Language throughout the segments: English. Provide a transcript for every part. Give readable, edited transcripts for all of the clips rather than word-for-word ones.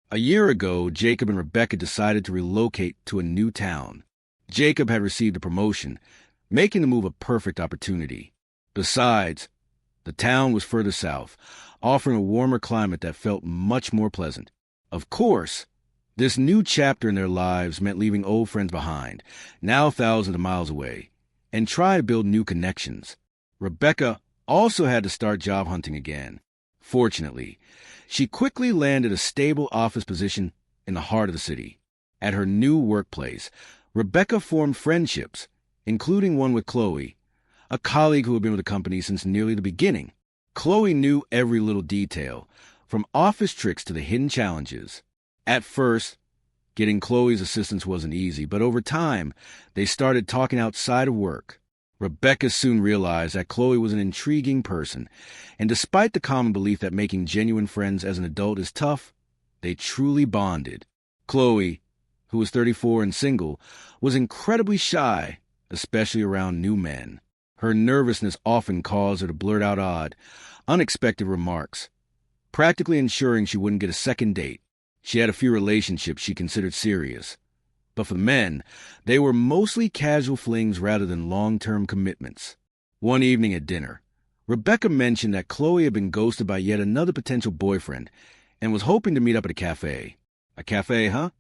A year ago, Jacob and Rebecca decided to relocate to a new town. Jacob had received a promotion, making the move a perfect opportunity. Besides, the town was further south, offering a warmer climate that felt much more pleasant. Of course, this new chapter in their lives meant leaving old friends behind, now thousands of miles away, and try to build new connections. Rebecca also had to start job hunting again. Fortunately, she quickly landed a stable office position in the heart of the city. At her new workplace, Rebecca formed friendships, including one with Chloe, a colleague who had been with the company since nearly the beginning. Chloe knew every little detail, from office tricks to the hidden challenges. At first, getting Chloe's assistance wasn't easy, but over time, they started talking outside of work. Rebecca soon realized that Chloe was an intriguing person, and despite the common belief that making genuine friends as an adult is tough, they truly bonded. Chloe, who was 34 and single, was incredibly shy, especially around new men. Her nervousness often caused her to blurt out odd, unexpected remarks, practically ensuring she wouldn't get a second date. She had a few relationships she considered serious, but for the men, they were mostly casual flings rather than long-term commitments. One evening at dinner, Rebecca mentioned that Chloe had been ghosted by yet another potential boyfriend and was hoping to meet up at a cafe. A cafe, huh?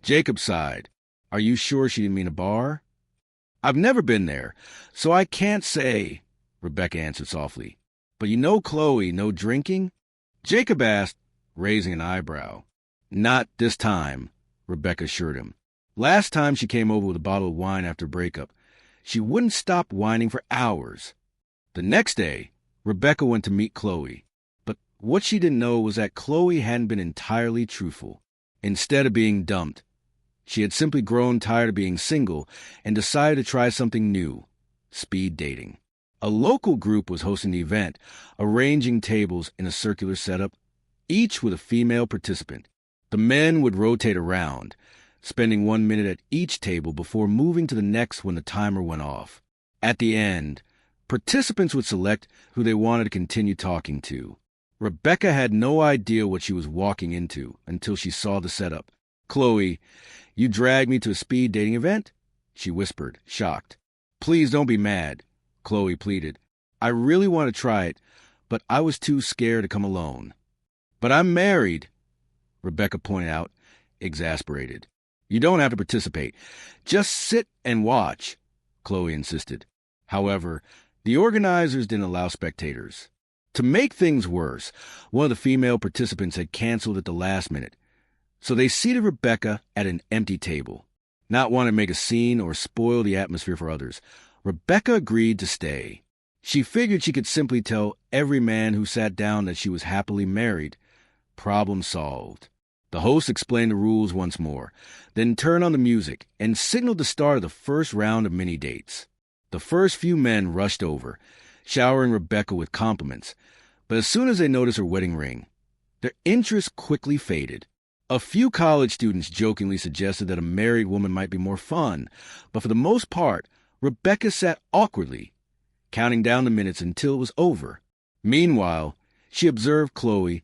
Jacob sighed. Are you sure she didn't mean a bar? I've never been there, so I can't say, Rebecca answered softly. But you know Chloe, no drinking? Jacob asked, raising an eyebrow. Not this time, Rebecca assured him. Last time she came over with a bottle of wine after breakup, she wouldn't stop whining for hours. The next day, Rebecca went to meet Chloe, but what she didn't know was that Chloe hadn't been entirely truthful. Instead of being dumped, she had simply grown tired of being single and decided to try something new, speed dating. A local group was hosting the event, arranging tables in a circular setup, each with a female participant. The men would rotate around, spending 1 minute at each table before moving to the next when the timer went off. At the end, participants would select who they wanted to continue talking to. Rebecca had no idea what she was walking into until she saw the setup. Chloe, you dragged me to a speed dating event? She whispered, shocked. Please don't be mad, Chloe pleaded. I really want to try it, but I was too scared to come alone. But I'm married, Rebecca pointed out, exasperated. You don't have to participate. Just sit and watch, Chloe insisted. However, the organizers didn't allow spectators. To make things worse, one of the female participants had canceled at the last minute, so they seated Rebecca at an empty table. Not wanting to make a scene or spoil the atmosphere for others, Rebecca agreed to stay. She figured she could simply tell every man who sat down that she was happily married. Problem solved. The host explained the rules once more, then turned on the music and signaled the start of the first round of mini-dates. The first few men rushed over, showering Rebecca with compliments, but as soon as they noticed her wedding ring, their interest quickly faded. A few college students jokingly suggested that a married woman might be more fun, but for the most part, Rebecca sat awkwardly, counting down the minutes until it was over. Meanwhile, she observed Chloe,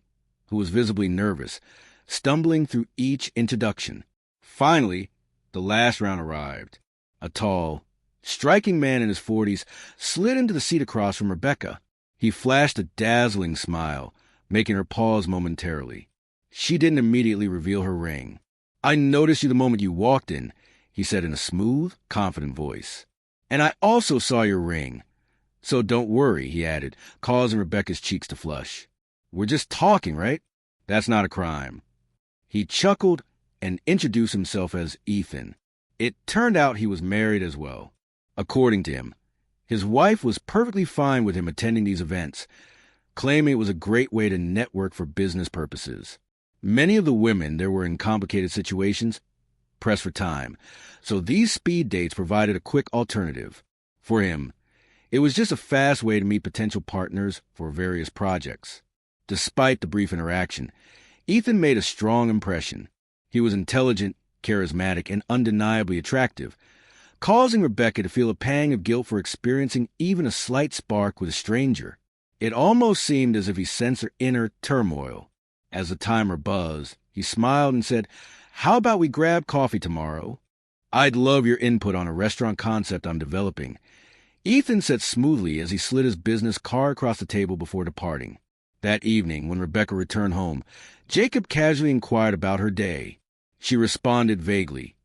who was visibly nervous, stumbling through each introduction. Finally, the last round arrived. A tall, striking man in his 40s slid into the seat across from Rebecca. He flashed a dazzling smile, making her pause momentarily. She didn't immediately reveal her ring. I noticed you the moment you walked in, he said in a smooth, confident voice. And I also saw your ring. So don't worry, he added, causing Rebecca's cheeks to flush. We're just talking, right? That's not a crime. He chuckled and introduced himself as Ethan. It turned out he was married as well. According to him, his wife was perfectly fine with him attending these events, claiming it was a great way to network for business purposes. Many of the women there were in complicated situations, pressed for time, so these speed dates provided a quick alternative. For him, it was just a fast way to meet potential partners for various projects. Despite the brief interaction, Ethan made a strong impression. He was intelligent, charismatic, and undeniably attractive, causing Rebecca to feel a pang of guilt for experiencing even a slight spark with a stranger. It almost seemed as if he sensed her inner turmoil. As the timer buzzed, He smiled and said, "How about we grab coffee tomorrow? I'd love your input on a restaurant concept I'm developing." Ethan said smoothly as he slid his business card across the table before departing. That evening, when Rebecca returned home, Jacob casually inquired about her day. She responded vaguely,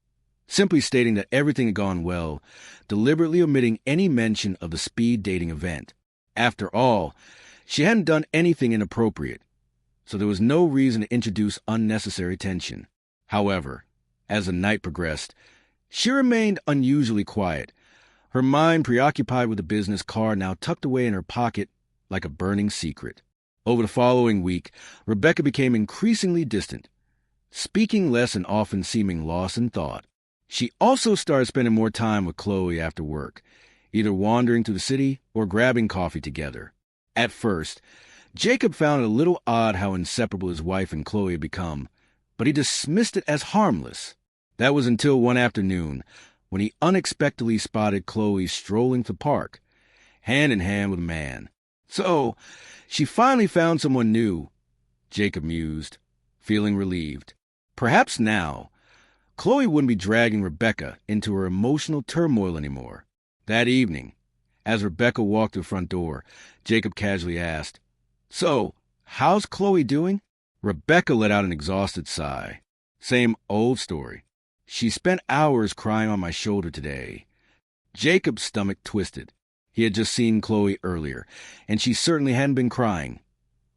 simply stating that everything had gone well, deliberately omitting any mention of the speed dating event. After all, she hadn't done anything inappropriate, so there was no reason to introduce unnecessary tension. However, as the night progressed, she remained unusually quiet, her mind preoccupied with the business card now tucked away in her pocket like a burning secret. Over the following week, Rebecca became increasingly distant, speaking less and often seeming lost in thought. She also started spending more time with Chloe after work, either wandering through the city or grabbing coffee together. At first, Jacob found it a little odd how inseparable his wife and Chloe had become, but he dismissed it as harmless. That was until one afternoon, when he unexpectedly spotted Chloe strolling to the park, hand in hand with a man. So, she finally found someone new, Jacob mused, feeling relieved. Perhaps now, Chloe wouldn't be dragging Rebecca into her emotional turmoil anymore. That evening, as Rebecca walked to the front door, Jacob casually asked, "So, how's Chloe doing?" Rebecca let out an exhausted sigh. "Same old story. She spent hours crying on my shoulder today." Jacob's stomach twisted. He had just seen Chloe earlier, and she certainly hadn't been crying.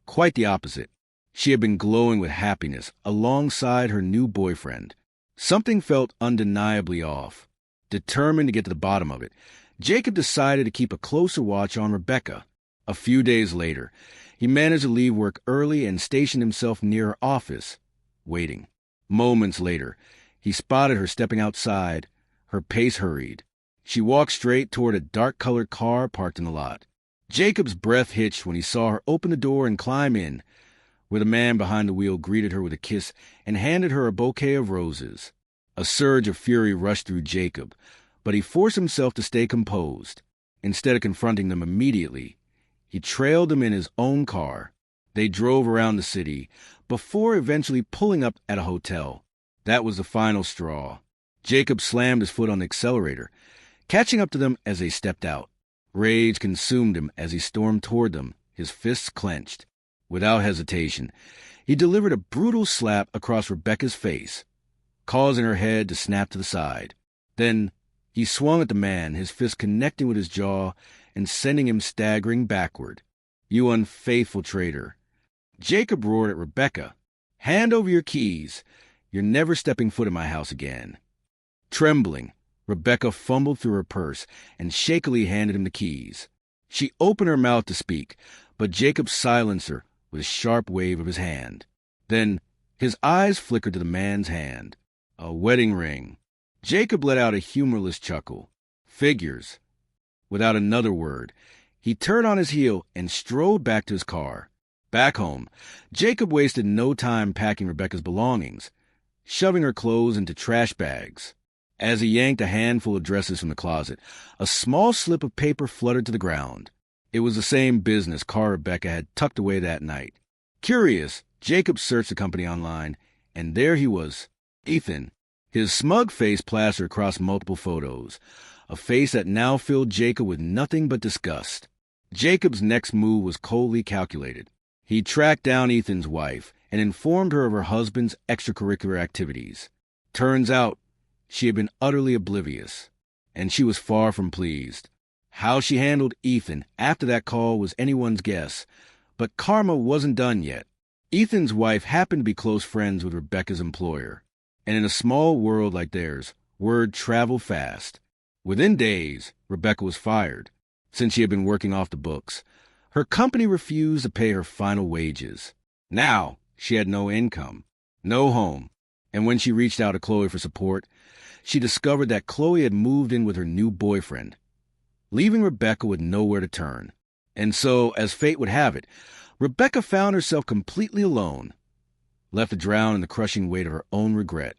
Quite the opposite. She had been glowing with happiness alongside her new boyfriend. Something felt undeniably off. Determined to get to the bottom of it, Jacob decided to keep a closer watch on Rebecca. A few days later, he managed to leave work early and stationed himself near her office, waiting. Moments later, he spotted her stepping outside, her pace hurried. She walked straight toward a dark-colored car parked in the lot. Jacob's breath hitched when he saw her open the door and climb in, where the man behind the wheel greeted her with a kiss and handed her a bouquet of roses. A surge of fury rushed through Jacob, but he forced himself to stay composed. Instead of confronting them immediately, he trailed them in his own car. They drove around the city, before eventually pulling up at a hotel. That was the final straw. Jacob slammed his foot on the accelerator, catching up to them as they stepped out. Rage consumed him as he stormed toward them, his fists clenched. Without hesitation, he delivered a brutal slap across Rebecca's face, causing her head to snap to the side. Then he swung at the man, his fist connecting with his jaw and sending him staggering backward. "You unfaithful traitor." Jacob roared at Rebecca, "Hand over your keys. You're never stepping foot in my house again." Trembling, Rebecca fumbled through her purse and shakily handed him the keys. She opened her mouth to speak, but Jacob silenced her with a sharp wave of his hand. Then his eyes flickered to the man's hand. A wedding ring. Jacob let out a humorless chuckle. Figures. Without another word, he turned on his heel and strode back to his car. Back home, Jacob wasted no time packing Rebecca's belongings, shoving her clothes into trash bags. As he yanked a handful of dresses from the closet, a small slip of paper fluttered to the ground. It was the same business card Rebecca had tucked away that night. Curious, Jacob searched the company online, and there he was, Ethan, his smug face plastered across multiple photos, a face that now filled Jacob with nothing but disgust. Jacob's next move was coldly calculated. He tracked down Ethan's wife and informed her of her husband's extracurricular activities. Turns out, she had been utterly oblivious, and she was far from pleased. How she handled Ethan after that call was anyone's guess, but karma wasn't done yet. Ethan's wife happened to be close friends with Rebecca's employer, and in a small world like theirs, word traveled fast. Within days, Rebecca was fired. Since she had been working off the books, her company refused to pay her final wages. Now, she had no income, no home, and when she reached out to Chloe for support, she discovered that Chloe had moved in with her new boyfriend, leaving Rebecca with nowhere to turn. And so, as fate would have it, Rebecca found herself completely alone, left to drown in the crushing weight of her own regret.